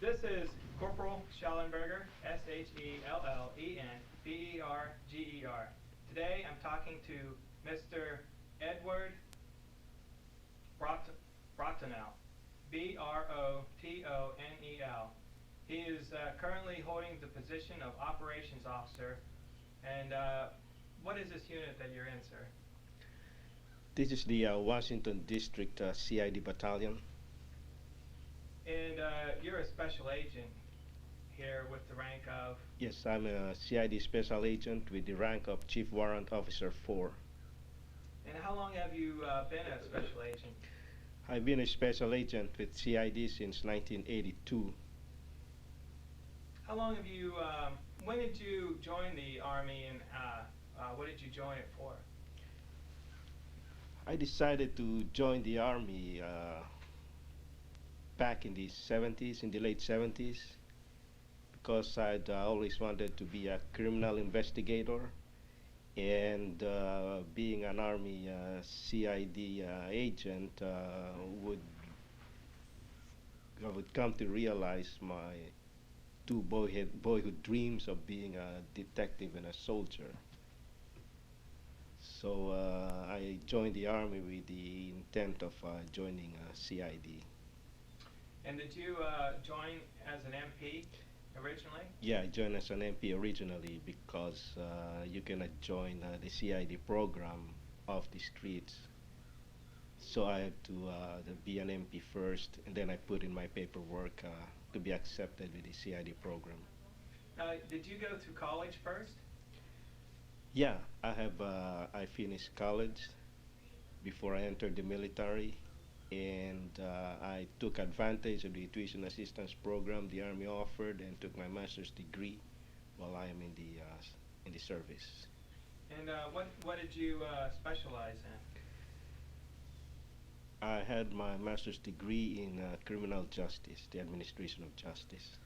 This is Corporal Schellenberger, Schellenberger. Today I'm talking to Mr. Edward Brotonel, Brotonel. He is currently holding the position of Operations Officer. And what is this unit that you're in, sir? This is the Washington District CID Battalion. And you're a special agent here with the rank of? Yes, I'm a CID Special Agent with the rank of Chief Warrant Officer 4. And how long have you been a special agent? I've been a special agent with CID since 1982. How long have you, when did you join the Army, and what did you join it for? I decided to join the Army back in the 70s, in the late 70s, because I'd always wanted to be a criminal investigator, and being an Army CID agent I would come to realize my two boyhood dreams of being a detective and a soldier. So I joined the Army with the intent of joining CID. And did you join as an MP originally? Yeah, I joined as an MP originally because you cannot join the CID program off the streets. So I had to be an MP first, and then I put in my paperwork to be accepted with the CID program. Did you go to college first? Yeah, I finished college before I entered the military, and I took advantage of the tuition assistance program the Army offered and took my master's degree while I am in the service. And what did you specialize in? I had my master's degree in criminal justice, the administration of justice,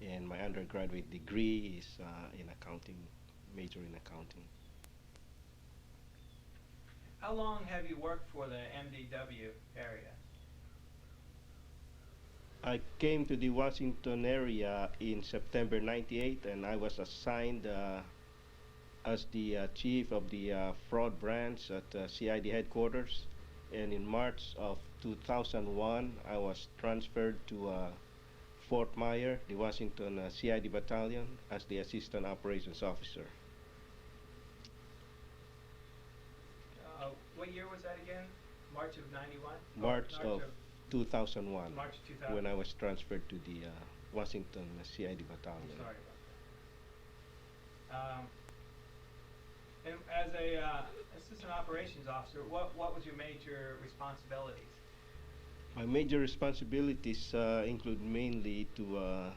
and my undergraduate degree is in accounting, major in accounting. How long have you worked for the MDW area? I came to the Washington area in September '98, and I was assigned as the chief of the fraud branch at CID headquarters. And in March of 2001, I was transferred to Fort Myer, the Washington CID Battalion, as the Assistant Operations Officer. What year was that again? March of '91? March of 2001, March 2000. when I was transferred to the Washington CID Battalion. I'm sorry about that. And as a assistant operations officer, what was your major responsibilities? My major responsibilities include mainly to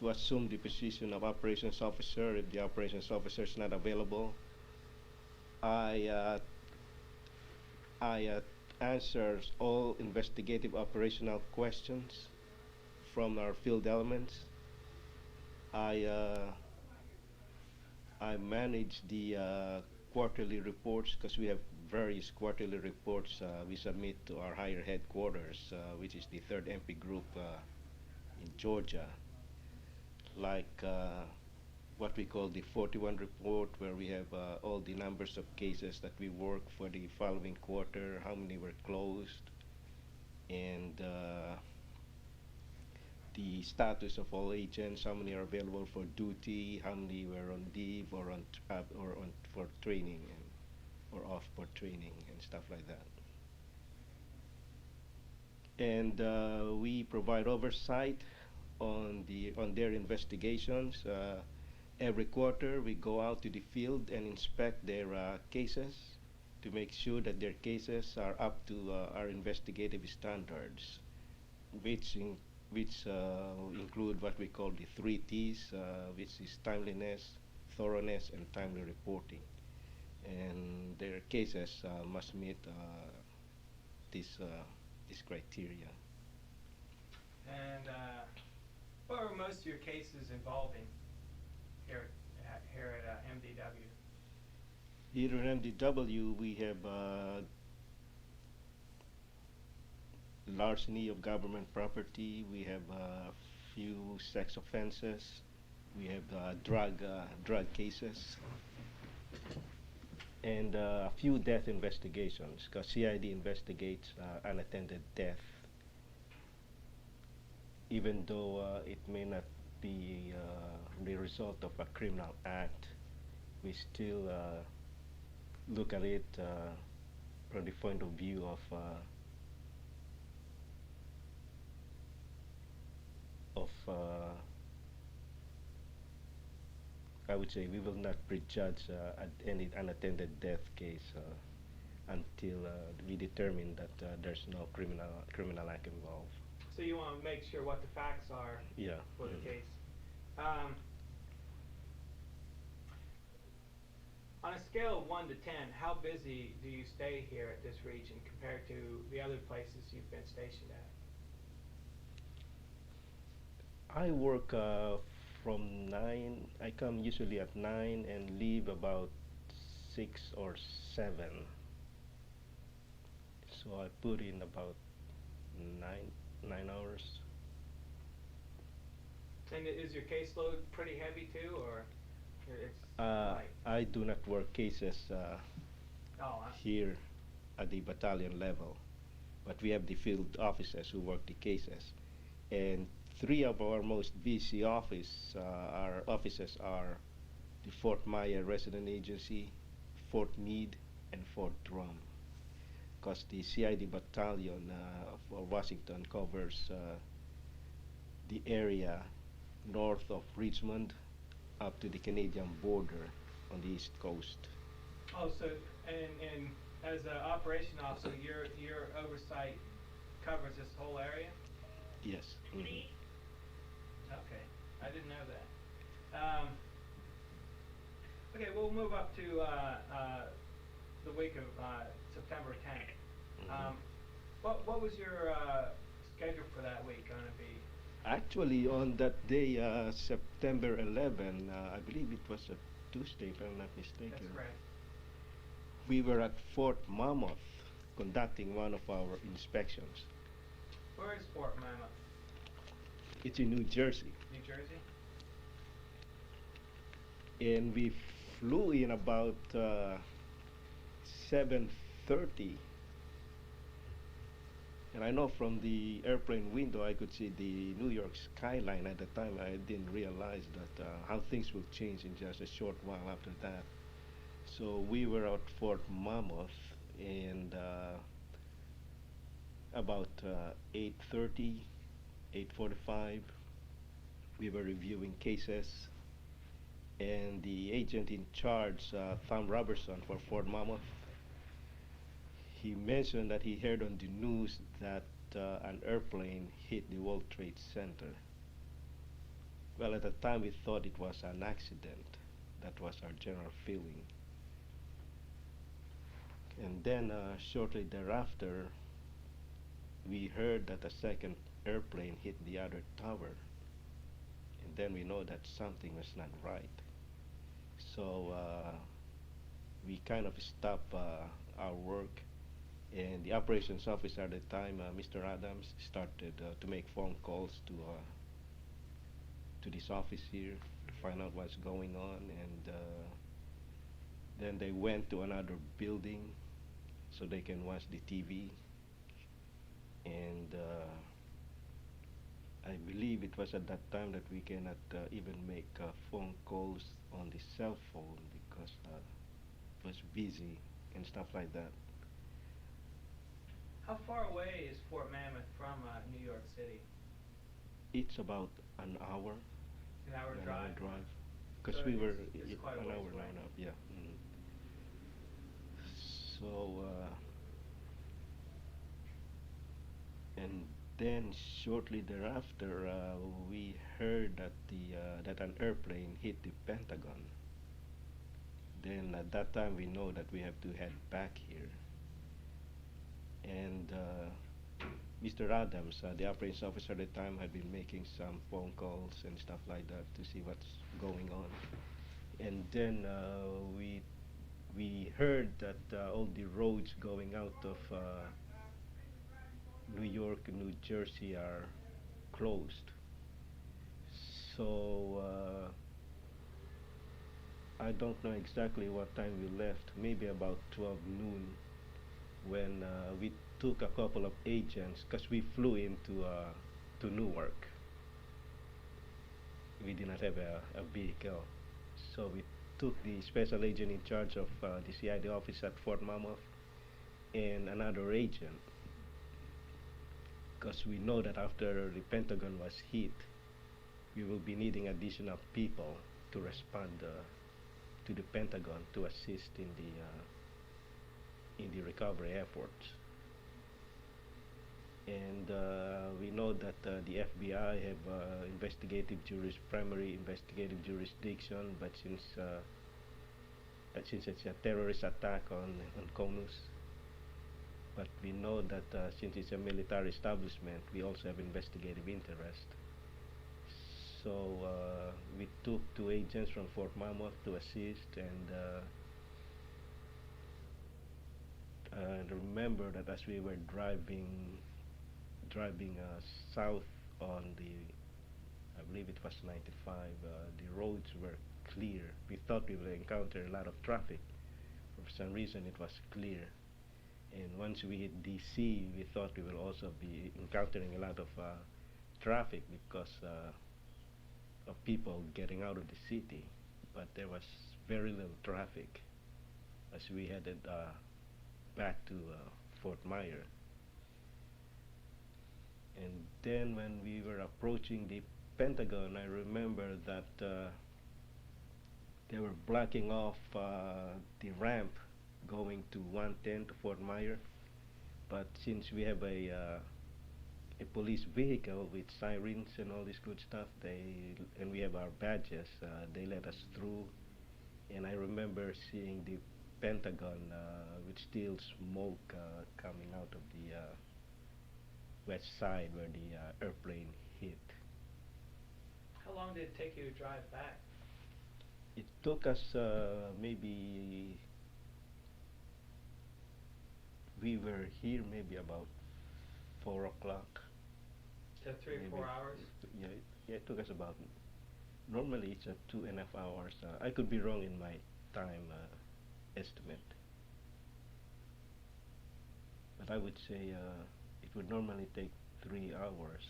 assume the position of operations officer if the operations officer is not available. I answer all investigative operational questions from our field elements. I manage the quarterly reports, because we have various quarterly reports we submit to our higher headquarters, which is the 3rd MP group in Georgia, like what we call the 41 report, where we have all the numbers of cases that we work for the following quarter, how many were closed, and the status of all agents, how many are available for duty, how many were on leave or on for training or off for training and stuff like that. And we provide oversight on their investigations. Every quarter we go out to the field and inspect their cases to make sure that their cases are up to our investigative standards, which include what we call the 3 T's, which is timeliness, thoroughness, and timely reporting. And their cases must meet this criteria. And what were most of your cases involving here at MDW? Here at MDW, we have larceny of government property. We have few sex offenses. We have drug cases, and a few death investigations, because CID investigates unattended death, even though it may not be the result of a criminal act. We still look at it from the point of view of I would say we will not prejudge any unattended death case until we determine that there's no criminal act involved. So you want to make sure what the facts are Yeah. for the case. On a scale of 1 to 10, how busy do you stay here at this region compared to the other places you've been stationed at? I work from 9. I come usually at 9 and leave about 6 or 7. So I put in about 9 hours. And is your caseload pretty heavy too, or it's light? I do not work cases here at the battalion level, but we have the field officers who work the cases, and 3 of our most busy offices are the Fort Myer Resident Agency, Fort Meade, and Fort Drum, because the CID battalion of Washington covers the area north of Richmond up to the Canadian border on the east coast. Oh, so and as an operation officer, your oversight covers this whole area? Yes. Mm-hmm. Okay, I didn't know that. Okay, we'll move up to the week of September 10th. Mm-hmm. What was your schedule for that week going to be? Actually, on that day, September 11, I believe it was a Tuesday, if I'm not mistaken. That's correct. We were at Fort Monmouth conducting one of our inspections. Where is Fort Monmouth? It's in New Jersey. New Jersey? And we flew in about 7:30. And I know from the airplane window I could see the New York skyline. At the time I didn't realize that how things will change in just a short while after that. So we were at Fort Monmouth, and about 8:30, 8:45, we were reviewing cases, and the agent in charge, Tom Robertson for Fort Monmouth, he mentioned that he heard on the news that an airplane hit the World Trade Center. Well, at the time we thought it was an accident. That was our general feeling. And then shortly thereafter, we heard that a second airplane hit the other tower. And then we know that something was not right. So we kind of stopped our work, and the operations officer at the time, Mr. Adams, started to make phone calls to this office here to find out what's going on, and then they went to another building so they can watch the TV, and I believe it was at that time that we cannot even make phone calls on the cell phone because it was busy and stuff like that. How far away is Fort Monmouth from New York City? It's about an hour. An hour drive? Because So we were it's quite a an ways hour away. and a half, yeah. Mm. So, and then shortly thereafter, we heard that that an airplane hit the Pentagon. Then at that time we know that we have to head back here. And Mr. Adams, the operations officer at the time, had been making some phone calls and stuff like that to see what's going on. And then we heard that all the roads going out of New York and New Jersey are closed. So I don't know exactly what time we left, maybe about 12 noon, when we took a couple of agents, because we flew into to Newark. We did not have a vehicle, so we took the special agent in charge of the CID office at Fort Monmouth and another agent, because we know that after the Pentagon was hit, we will be needing additional people to respond to the Pentagon to assist in the recovery efforts. And we know that the FBI have primary investigative jurisdiction, but since it's a terrorist attack on CONUS, but we know that since it's a military establishment, we also have investigative interest. So we took 2 agents from Fort Monmouth to assist, and I remember that as we were driving south on I believe it was 95, the roads were clear. We thought we would encounter a lot of traffic. For some reason it was clear. And once we hit DC, we thought we will also be encountering a lot of traffic because of people getting out of the city. But there was very little traffic as we headed back to Fort Myer. And then when we were approaching the Pentagon, I remember that they were blocking off the ramp going to 110 to Fort Myer. But since we have a police vehicle with sirens and all this good stuff, and we have our badges, they let us through. And I remember seeing the Pentagon with still smoke coming out of the west side where the airplane hit. How long did it take you to drive back? It took us maybe, we were here maybe about 4 o'clock. So 3 or 4 hours? Yeah, it took us about, normally it's 2.5 hours. I could be wrong in my time estimate. But I would say it would normally take 3 hours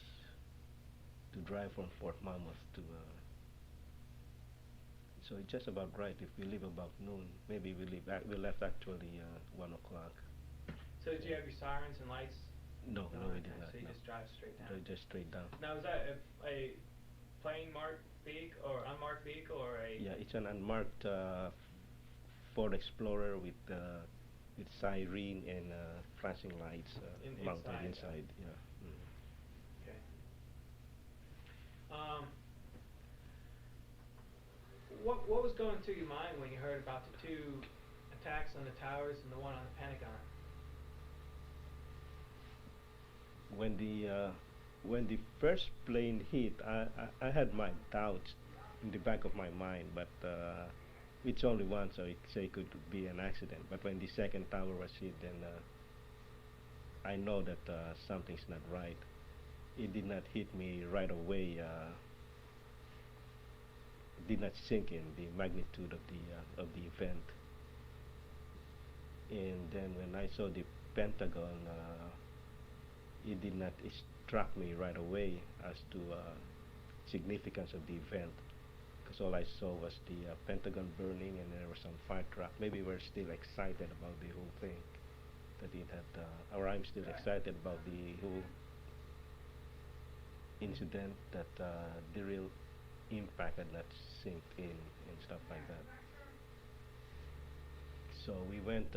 to drive from Fort Monmouth to so it's just about right if we leave about noon. Maybe we left actually 1 o'clock. So did you have your sirens and lights? No, we did not. So you just drive straight down? Just straight down. Now, is that a plane marked vehicle or unmarked vehicle or a? Yeah, it's an unmarked Ford Explorer with siren and flashing lights mounted inside. Yeah. Okay. What was going through your mind when you heard about the 2 attacks on the towers and the one on the Pentagon? When the first plane hit, I had my doubts in the back of my mind, but it's only one, so it could be an accident. But when the second tower was hit, then I know that something's not right. It did not hit me right away. It did not sink in the magnitude of the event. And then when I saw the Pentagon, it did not struck me right away as to significance of the event, because all I saw was the Pentagon burning and there was some fire truck. Maybe we're still excited about the whole thing, that it had, or I'm still excited about the whole incident, that the real impact had not sink in and stuff like that. So we went,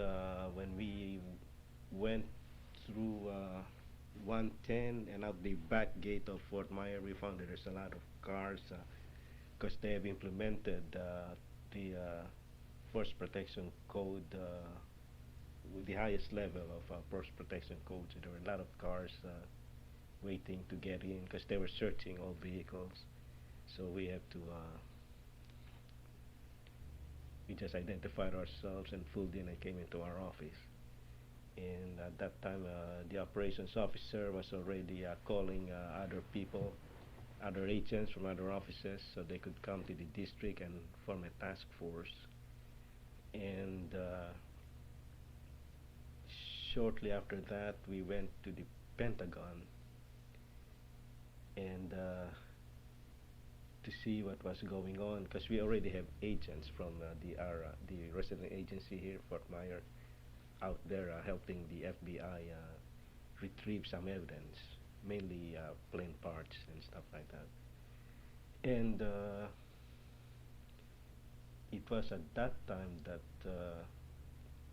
when we went through 110 and out the back gate of Fort Myer, we found that there's a lot of cars because they have implemented the force protection code with the highest level of force protection code. So there were a lot of cars waiting to get in because they were searching all vehicles. So we have to, we just identified ourselves and pulled in and came into our office. And at that time, the operations officer was already calling other people other agents from other offices so they could come to the district and form a task force. And shortly after that, we went to the Pentagon and to see what was going on, because we already have agents from the resident agency here, Fort Myer, out there helping the FBI retrieve some evidence, mainly plane parts and stuff like that. And it was at that time that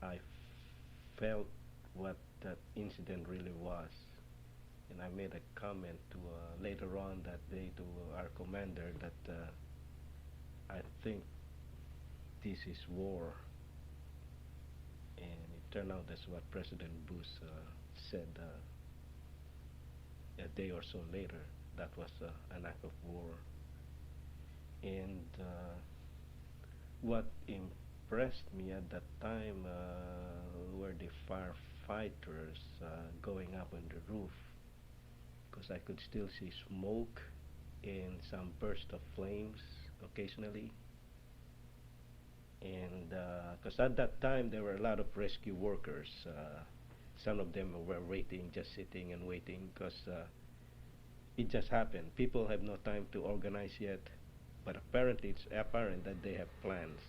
I felt what that incident really was. And I made a comment to later on that day to our commander that I think this is war. And it turned out that's what President Bush said a day or so later. That was an act of war. And what impressed me at that time were the firefighters going up on the roof, because I could still see smoke and some burst of flames occasionally. And because at that time there were a lot of rescue workers. Some of them were waiting, just sitting and waiting, because it just happened. People have no time to organize yet, but apparently it's apparent that they have plans,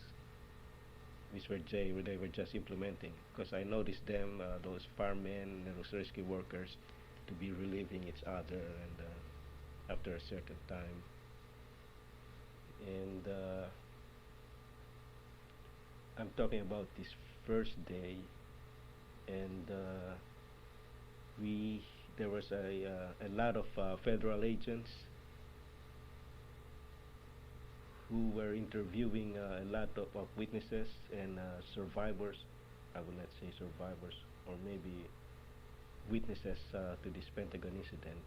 which they were just implementing. Because I noticed them, those firemen and those rescue workers, to be relieving each other, and after a certain time. And I'm talking about this first day, and there was a lot of federal agents who were interviewing a lot of witnesses and survivors. I will not say survivors, or maybe witnesses to this Pentagon incident.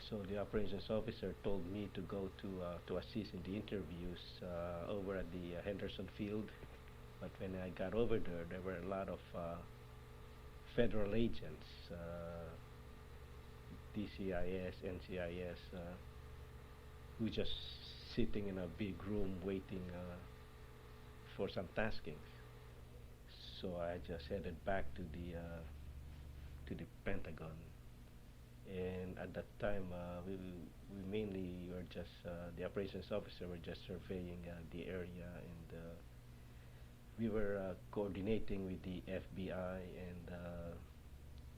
So the operations officer told me to go to assist in the interviews over at the Henderson Field. But when I got over there were a lot of federal agents, DCIS, NCIS, who just sitting in a big room waiting for some taskings. So I just headed back to the Pentagon, and at that time we mainly were just the operations officer were just surveying the area, and we were coordinating with the FBI, and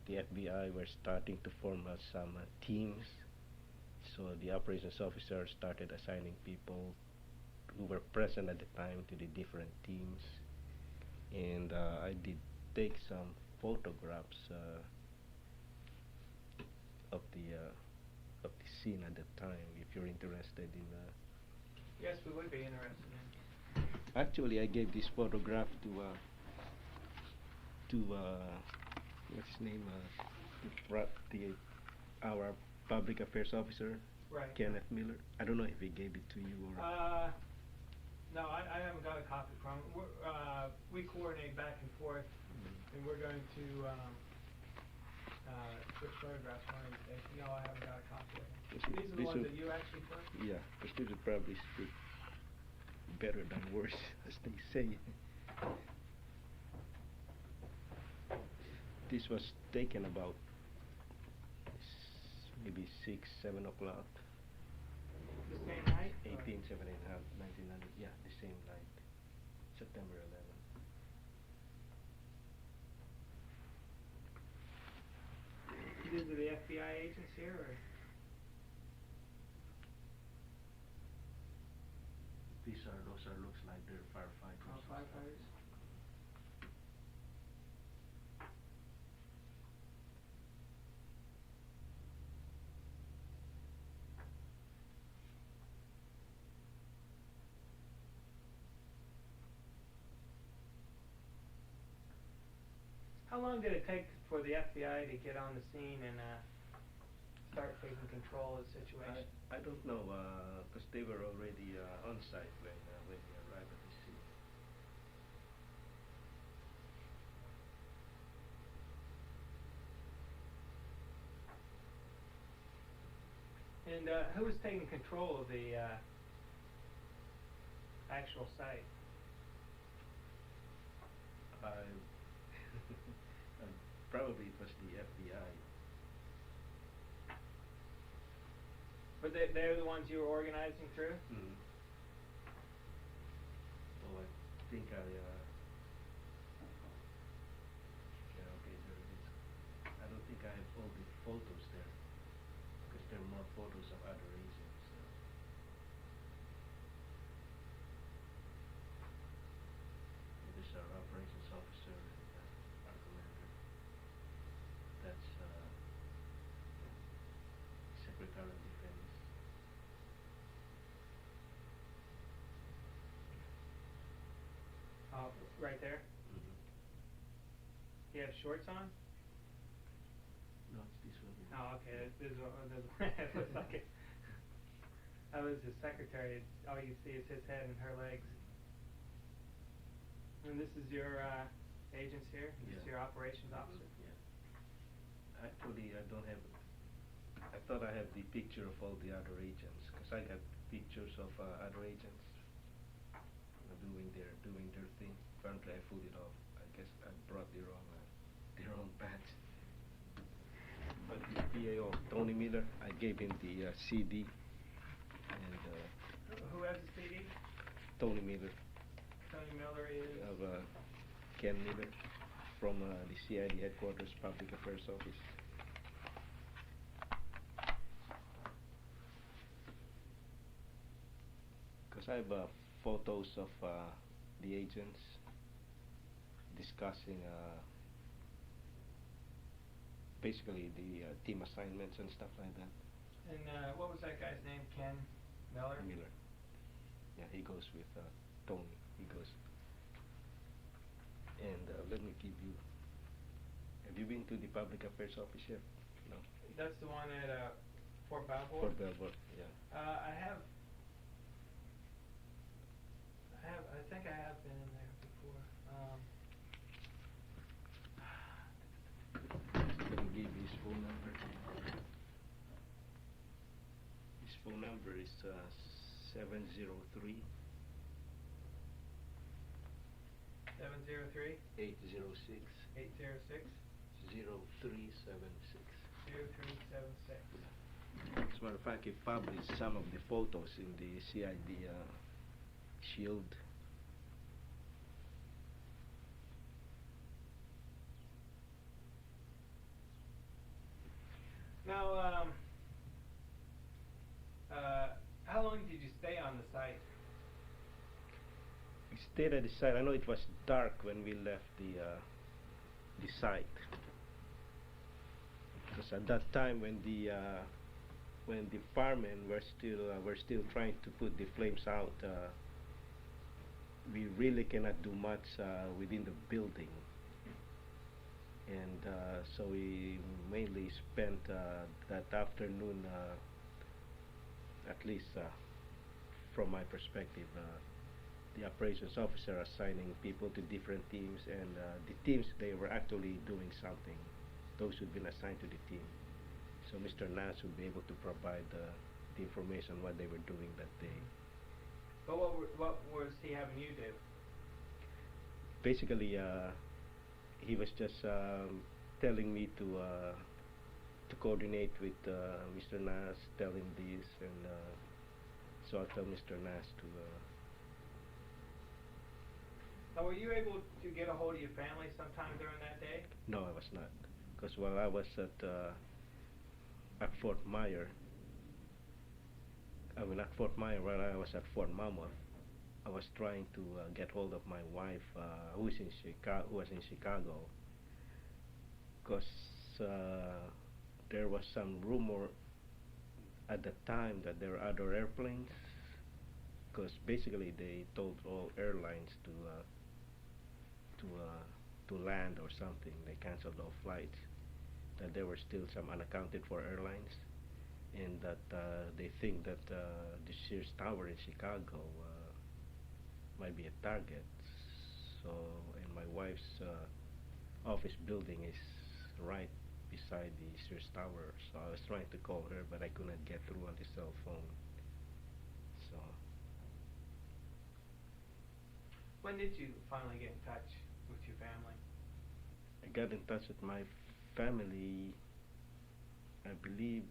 the FBI were starting to form some teams. So the operations officer started assigning people who were present at the time to the different teams, and I did take some photographs of the scene at the time, if you're interested in. Yes, we would be interested in. Actually, I gave this photograph to what's his name, our public affairs officer, Right. Kenneth Miller. I don't know if he gave it to you or. No, I haven't got a copy from him. We coordinate back and forth, and we're going to switch photographs one of these days. No, I haven't got a copy of them. These are the ones that you actually took? Yeah, because these would probably speak better than worse, as they say. This was taken about maybe 6, 7 o'clock. The same night? 1900, yeah, the same night, September 11th. These are the FBI agents here, or? Those are looks like they're firefighters. Oh, firefighters. How long did it take for the FBI to get on the scene and start taking control of the situation? I don't know, because they were already on site when we arrived at the scene. And who was taking control of the actual site? Probably it was the FBI. But they're the ones you were organizing through? Mm. So I think yeah, okay, there it is. I don't think I have all the photos there, because there are more photos of other agents. This is our operations officer and our commander. That's Secretary of Defense. Right there? Mm-hmm. You have shorts on? No, it's this one. Oh, okay. There's it looks like it. That was his secretary. All you see is his head and her legs. And this is your agents here? This is your operations officer? Yeah. Actually, I don't have. I thought I had the picture of all the other agents, because I got pictures of other agents doing their thing. Apparently, I pulled it off. I guess I brought the wrong patch. But the PAO, Tony Miller, I gave him the CD. And who has the CD? Tony Miller. Tony Miller is? Of Ken Miller from the CID headquarters, Public Affairs Office. Because I have photos of the agents discussing basically the team assignments and stuff like that. And what was that guy's name? Ken Miller? Miller. Yeah, he goes with Tony. He goes. And let me give you. Have you been to the Public Affairs Office yet? No. That's the one at Fort Belvoir? Fort Belvoir, yeah. I think I have been in there before. Let me give you his phone number. His phone number is 703 703 806 806 0376. 0376. As a matter of fact, he published some of the photos in the CID shield. Now, how long did you stay on the site? We stayed at the site. I know it was dark when we left the site, because at that time when the firemen were still trying to put the flames out, we really cannot do much within the building, and so we mainly spent that afternoon, at least from my perspective, the operations officer assigning people to different teams, and the teams, they were actually doing something, those who'd been assigned to the team. So Mr. Nash would be able to provide the information what they were doing that day. But what was he having you do? Basically, he was just telling me to coordinate with Mr. Nash, tell him this, and so I tell Mr. Nash to. Now, were you able to get a hold of your family sometime during that day? No, I was not, because while I was at Fort Myer, while I was at Fort Monmouth, I was trying to get hold of my wife, who was in Chicago, because there was some rumor at the time that there were other airplanes, because basically they told all airlines to land or something. They canceled all flights. That there were still some unaccounted for airlines, and that they think that the Sears Tower in Chicago might be a target. So, and my wife's office building is right beside the Sears Tower. So I was trying to call her, but I couldn't get through on the cell phone. So When did you finally get in touch with your family? I got in touch with my family, I believe,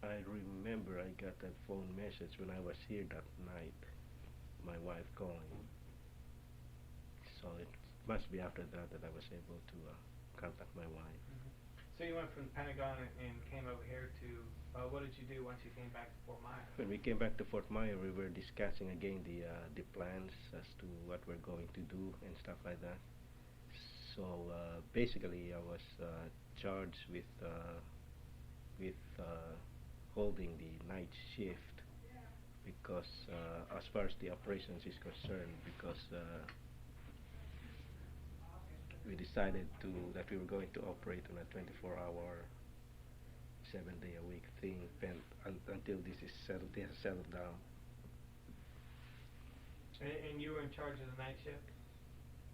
I remember I got a phone message when I was here that night, my wife calling. So it must be after that that I was able to contact my wife. So you went from the Pentagon and came over here to, what did you do once you came back to Fort Myers? When we came back to Fort Myers, we were discussing again the plans as to what we're going to do and stuff like that. So basically, I was charged with holding the night shift because, as far as the operations is concerned, because we decided that we were going to operate on a 24-hour, 7-day-a-week thing until this is settled down. And you were in charge of the night shift?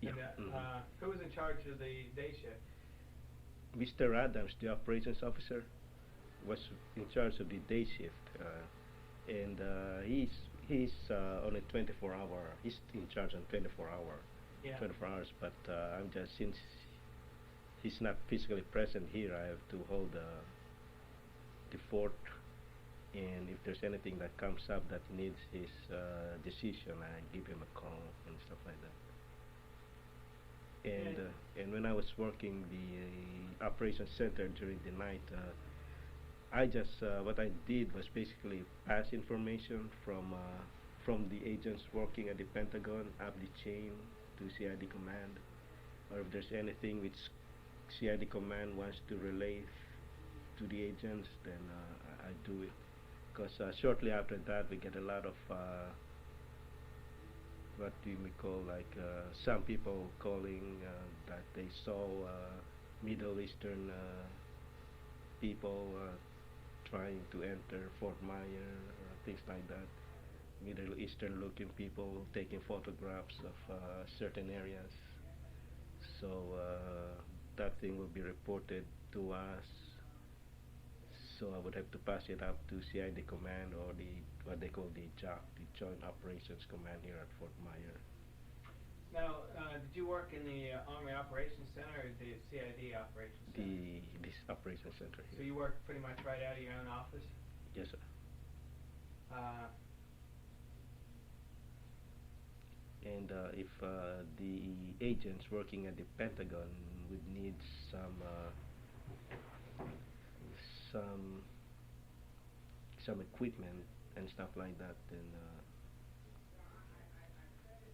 Yeah. And, who was in charge of the day shift? Mr. Adams, the operations officer, was in charge of the day shift, and he's on a 24-hour. He's in charge on 24-hour. Yeah. 24 hours, but I'm just, since he's not physically present here, I have to hold the fort, and if there's anything that comes up that needs his decision, I give him a call and stuff like that. And when I was working the operations center during the night, I just what I did was basically pass information from the agents working at the Pentagon up the chain to CID command, or if there's anything which CID command wants to relay to the agents, then I do it. Because shortly after that, we get a lot of what do we call, like some people calling that they saw Middle Eastern people trying to enter Fort Myers, or things like that. Middle Eastern looking people taking photographs of certain areas. So that thing will be reported to us. So I would have to pass it up to CID command, or what they call the JOC, the Joint Operations Command here at Fort Myers. Now, did you work in the Army Operations Center or the CID Operations Center? This Operations Center here. So you work pretty much right out of your own office? Yes, sir. And if the agents working at the Pentagon would need some equipment and stuff like that, then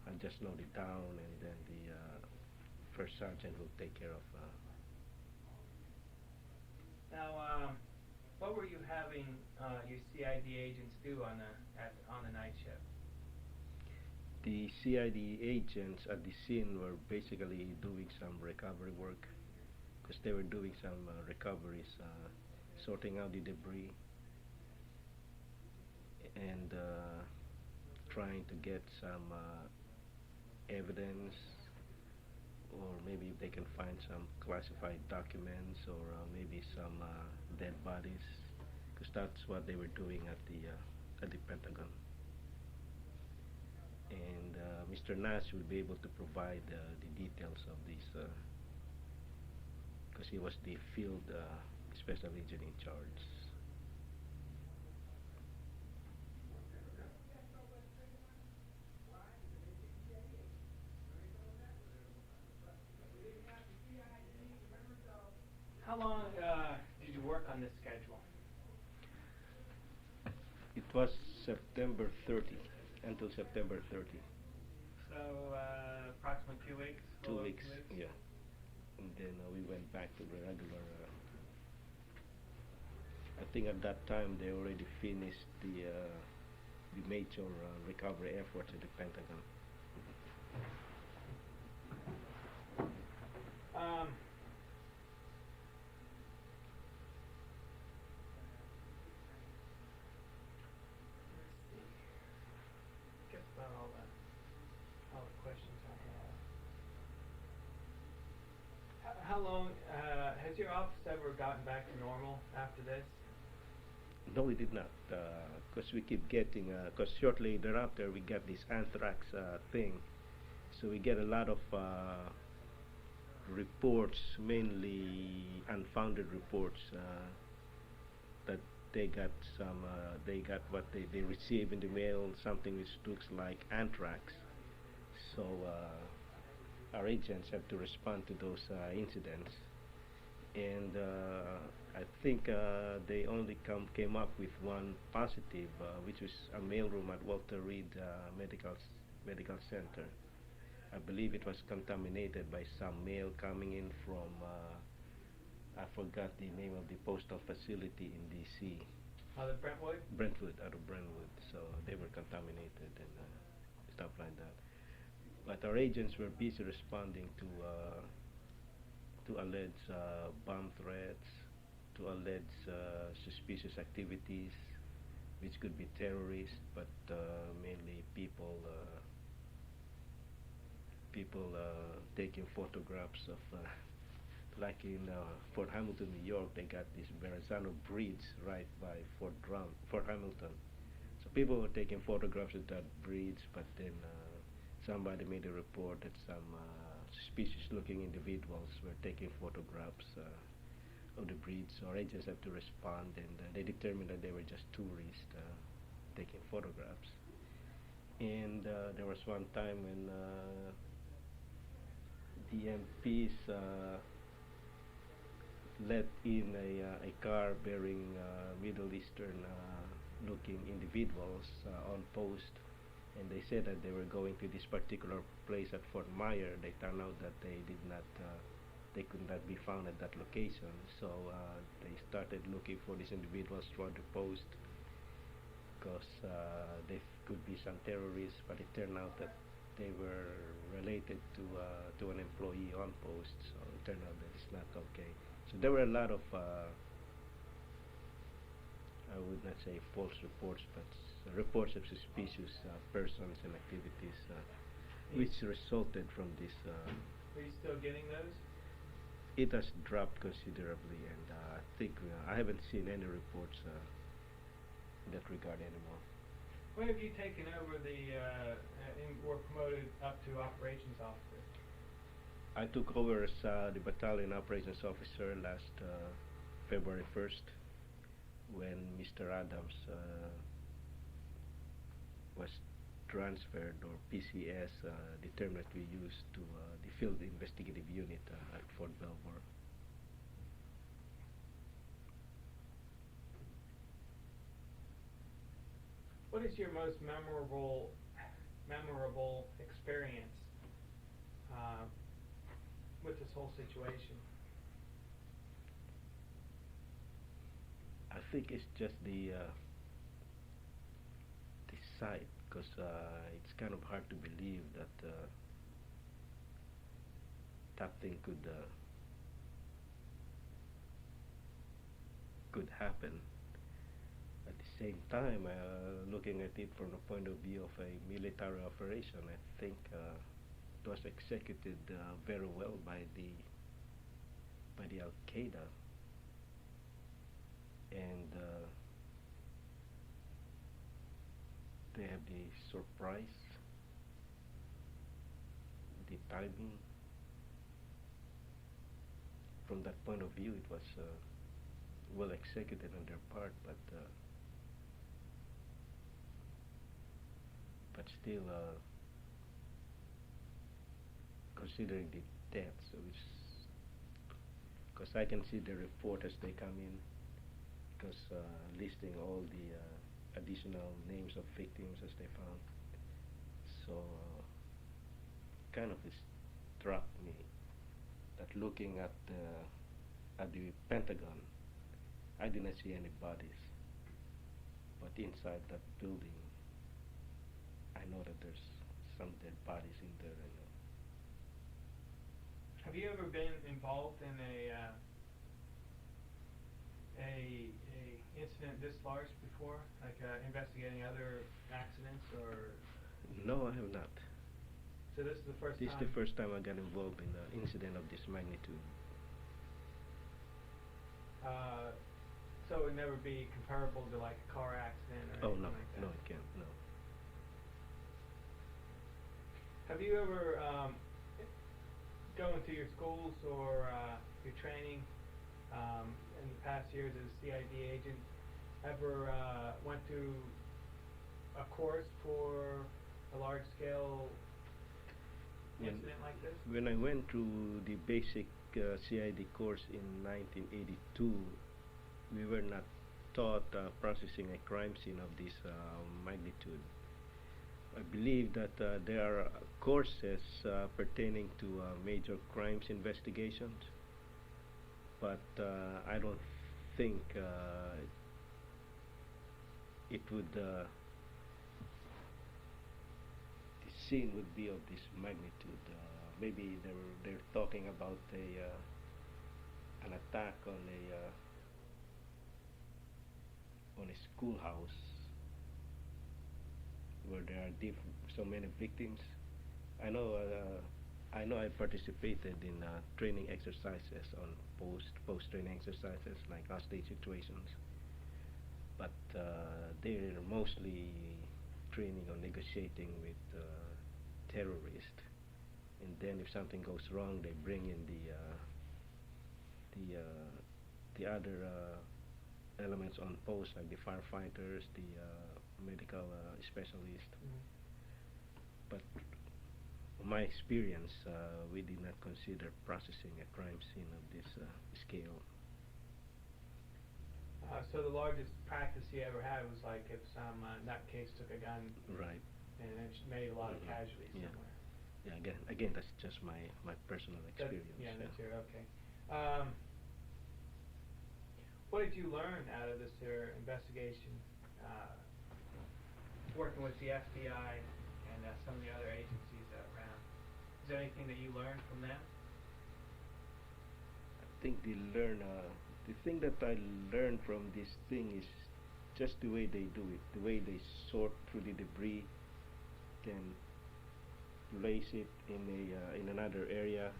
I just note it down, and then the first sergeant will take care of. Now, what were you having your CID agents do on the night shift? The CID agents at the scene were basically doing some recovery work, because they were doing some recoveries, sorting out the debris, and trying to get some evidence, or maybe if they can find some classified documents, or maybe some dead bodies, because that's what they were doing at the Pentagon. And Mr. Nash will be able to provide the details of this, because he was the field special agent in charge. How long did you work on this schedule? It was September 30, until September 30. So, approximately 2 weeks? 2 weeks, yeah. And then we went back to the regular. I think at that time they already finished the major recovery efforts at the Pentagon. Guess about all the questions I have. how long, has your office ever gotten back to normal after this? No, we did not, because we keep getting, because shortly thereafter we got this anthrax thing. So we get a lot of reports, mainly unfounded reports, that they got what they received in the mail, something which looks like anthrax. So our agents have to respond to those incidents. And I think they only came up with one positive, which was a mailroom at Walter Reed Medical Center. I believe it was contaminated by some mail coming in from, I forgot the name of the postal facility in D.C. Out of Brentwood? Brentwood, out of Brentwood. So they were contaminated and stuff like that. But our agents were busy responding to alleged bomb threats, to alleged suspicious activities, which could be terrorists, but mainly people taking photographs of, like in Fort Hamilton, New York, they got this Verrazano Bridge right by Fort Hamilton. So people were taking photographs of that bridge, but then somebody made a report that some suspicious-looking individuals were taking photographs of the bridge. So our agents have to respond, and they determined that they were just tourists taking photographs. And there was one time when the MPs let in a car bearing Middle Eastern looking individuals on post, and they said that they were going to this particular place at Fort Myer. They turned out that they could not be found at that location, so they started looking for these individuals throughout the post, because they could be some terrorists, but it turned out that they were related to an employee on post, so it turned out that it's not okay. So there were a lot of, I would not say false reports, but reports of suspicious persons and activities, which resulted from this. Are you still getting those? It has dropped considerably, and I think I haven't seen any reports in that regard anymore. When have you taken over and were promoted up to operations officer? I took over as the battalion operations officer last February 1st, when Mr. Adams was transferred, or PCS, the term that we use, to the Field Investigative Unit at Fort Belvoir. What is your most memorable experience with this whole situation? I think it's just the sight, because it's kind of hard to believe that that thing could happen. At the same time, looking at it from the point of view of a military operation, I think it was executed very well by the Al-Qaeda, and they have the surprise, the timing. From that point of view, it was well executed on their part, but still, considering the deaths, because I can see the report as they come in, because listing all the additional names of victims as they found. So kind of it struck me that looking at the Pentagon, I did not see any bodies, but inside that building, I know that there's some dead bodies in there. Have you ever been involved in a incident this large before, like investigating other accidents, or? No, I have not. So this is the first time? This is the first time I got involved in an incident of this magnitude. So it would never be comparable to like a car accident or Oh anything no, like that? no, it can't. No. Have you ever, going to your schools or your training in the past years as a CID agent, ever went to a course for a large-scale incident like this? When I went through the basic CID course in 1982, we were not taught processing a crime scene of this magnitude. I believe that there are courses pertaining to major crimes investigations, but I don't think it would the scene would be of this magnitude. Maybe they're talking about an attack on a schoolhouse where there are so many victims. I know I participated in training exercises on post training exercises like hostage situations, but they're mostly training on negotiating with terrorists, and then if something goes wrong, they bring in the other elements on post, like the firefighters, the medical specialists. But my experience, we did not consider processing a crime scene of this scale. So the largest practice you ever had was like if some nutcase took a gun, Right. and it made a lot of casualties Yeah. somewhere. Yeah. Again, that's just my personal experience. That's your okay. What did you learn out of this investigation? Working with the FBI and some of the other agencies around. Is there anything that you learned from them? I think the thing that I learned from this thing is just the way they do it, the way they sort through the debris, then place it in another area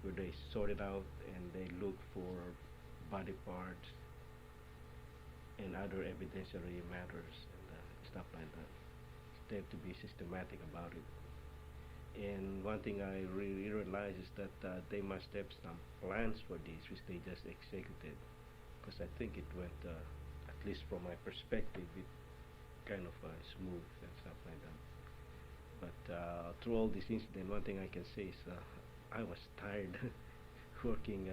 where they sort it out and they look for body parts and other evidentiary matters and stuff like that. They have to be systematic about it. And one thing I really realized is that they must have some plans for this, which they just executed. Because I think it went, at least from my perspective, it kind of smooth and stuff like that. But through all this incident, one thing I can say is I was tired working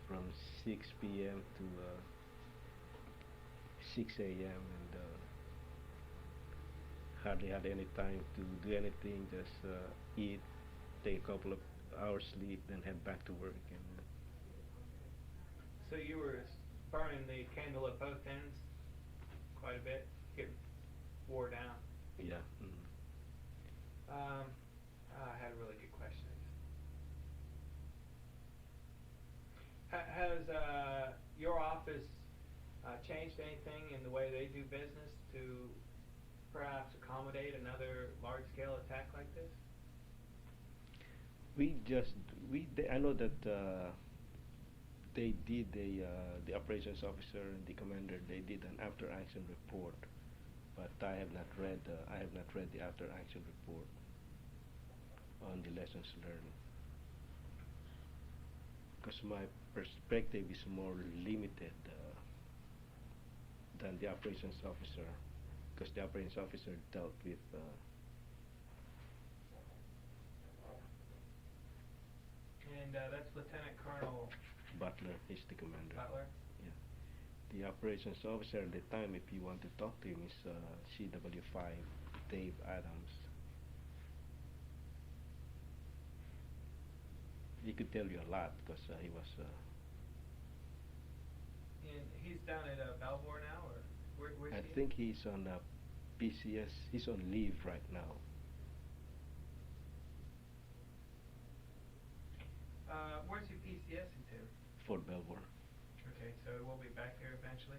from 6 p.m. to 6 a.m. and hardly had any time to do anything, just eat, take a couple of hours sleep, then head back to work. And so you were burning the candle at both ends quite a bit, getting wore down. yeah. I had a really good question. Has your office changed anything in the way they do business to perhaps accommodate another large-scale attack like this? I know that they did the operations officer and the commander. They did an after-action report, but I have not read the after-action report on the lessons learned, because my perspective is more limited than the operations officer, because the operations officer dealt with and that's Lieutenant Colonel Butler. He's the commander. Butler? Yeah. The operations officer at the time, if you want to talk to him, is CWO5 Dave Adams. He could tell you a lot because he was. And he's down at Belvoir now, or where's he? I think he's on PCS. He's on leave right now. Where's your PCS into? Fort Belvoir. Okay, so we'll be back there eventually?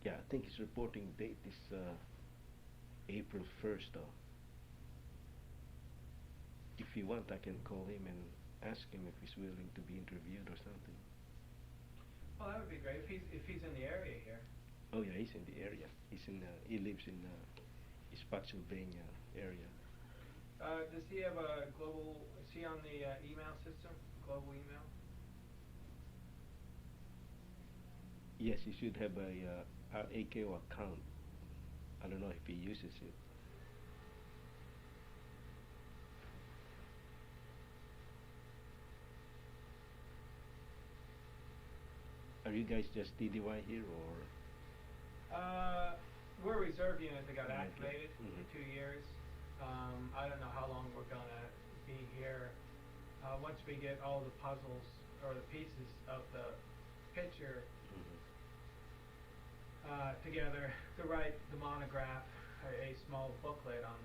Yeah, I think his reporting date is April 1st, though. If you want, I can call him and ask him if he's willing to be interviewed or something. Oh, that would be great if he's in the area here. Oh yeah, he's in the area. He lives in East Spotsylvania area. Does he have a global? Is he on the email system? Global email? Yes, he should have a AKO account. I don't know if he uses it. Are you guys just TDY here or? We're a reserve unit that got Okay. activated for 2 years. I don't know how long we're gonna be here. Once we get all the puzzles or the pieces of the picture together to write the monograph, a small booklet on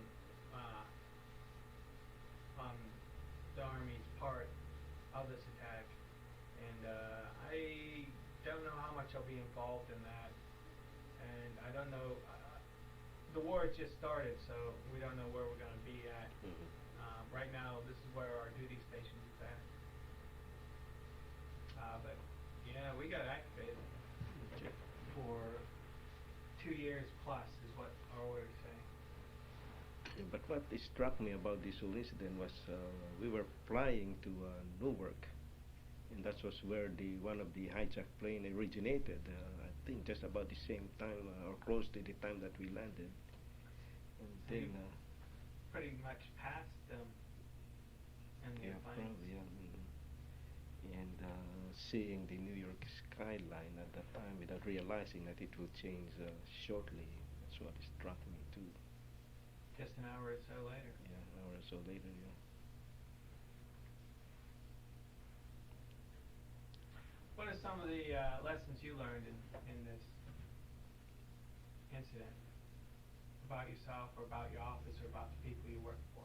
the Army's part of this attack, and I don't know how much I'll be involved in that, and I don't know. The war has just started, so we don't know where we're going to be at. Right now, this is where our duty station is at. But yeah, we got activated for 2 years plus, is what our orders say. Yeah, but what struck me about this whole incident was we were flying to Newark, and that was where one of the hijacked plane originated. I think just about the same time or close to the time that we landed. And So then pretty much past them and the yeah, planes. probably, yeah. And seeing the New York skyline at that time without realizing that it will change shortly, that's what struck me too. Just an hour or so later. Yeah, an hour or so later, yeah. What are some of the lessons you learned in this incident about yourself or about your office or about the people you work for?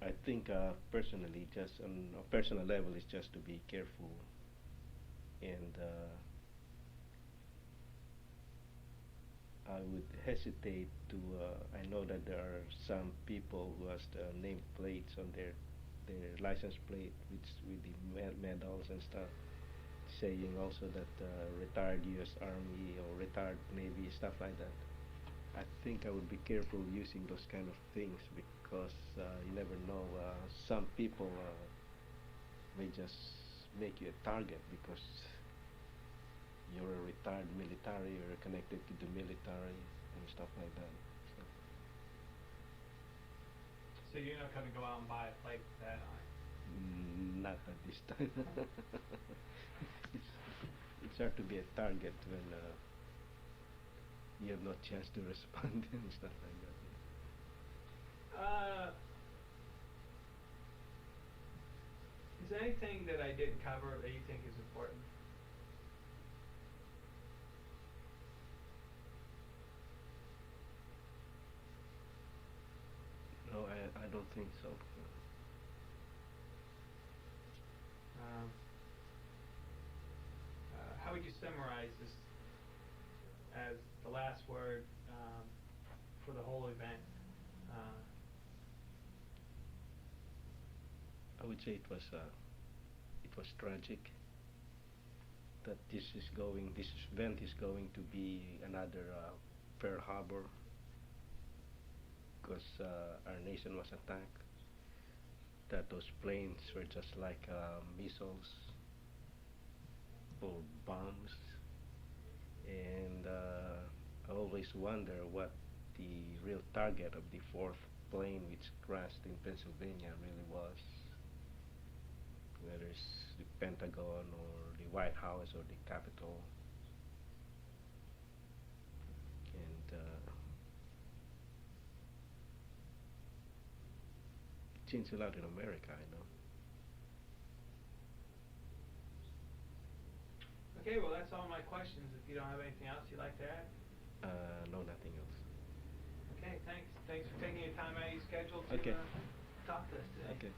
I think personally, just on a personal level, is just to be careful, and I would hesitate to. I know that there are some people who has the name plates on their license plate with the medals and stuff, saying also that retired U.S. Army or retired Navy, stuff like that. I think I would be careful using those kind of things because you never know. Some people may just make you a target because you're a retired military or connected to the military and stuff like that. So you're not going to go out and buy a plate with that on it? Not at this time. it's hard to be a target when you have no chance to respond and stuff like that. Is there anything that I didn't cover that you think is important? No, I don't think so. How would you summarize this as the last word for the whole event? I would say it was tragic that this event is going to be another Pearl Harbor because our nation was attacked. That those planes were just like missiles or bombs, and I always wonder what the real target of the fourth plane which crashed in Pennsylvania really was. Whether it's the Pentagon or the White House or the Capitol. And it changed a lot in America, I know. Okay, well that's all my questions. If you don't have anything else you'd like to add? No, nothing else. Okay, thanks. Thanks for taking your time out of your schedule to Okay. talk to us today. Okay.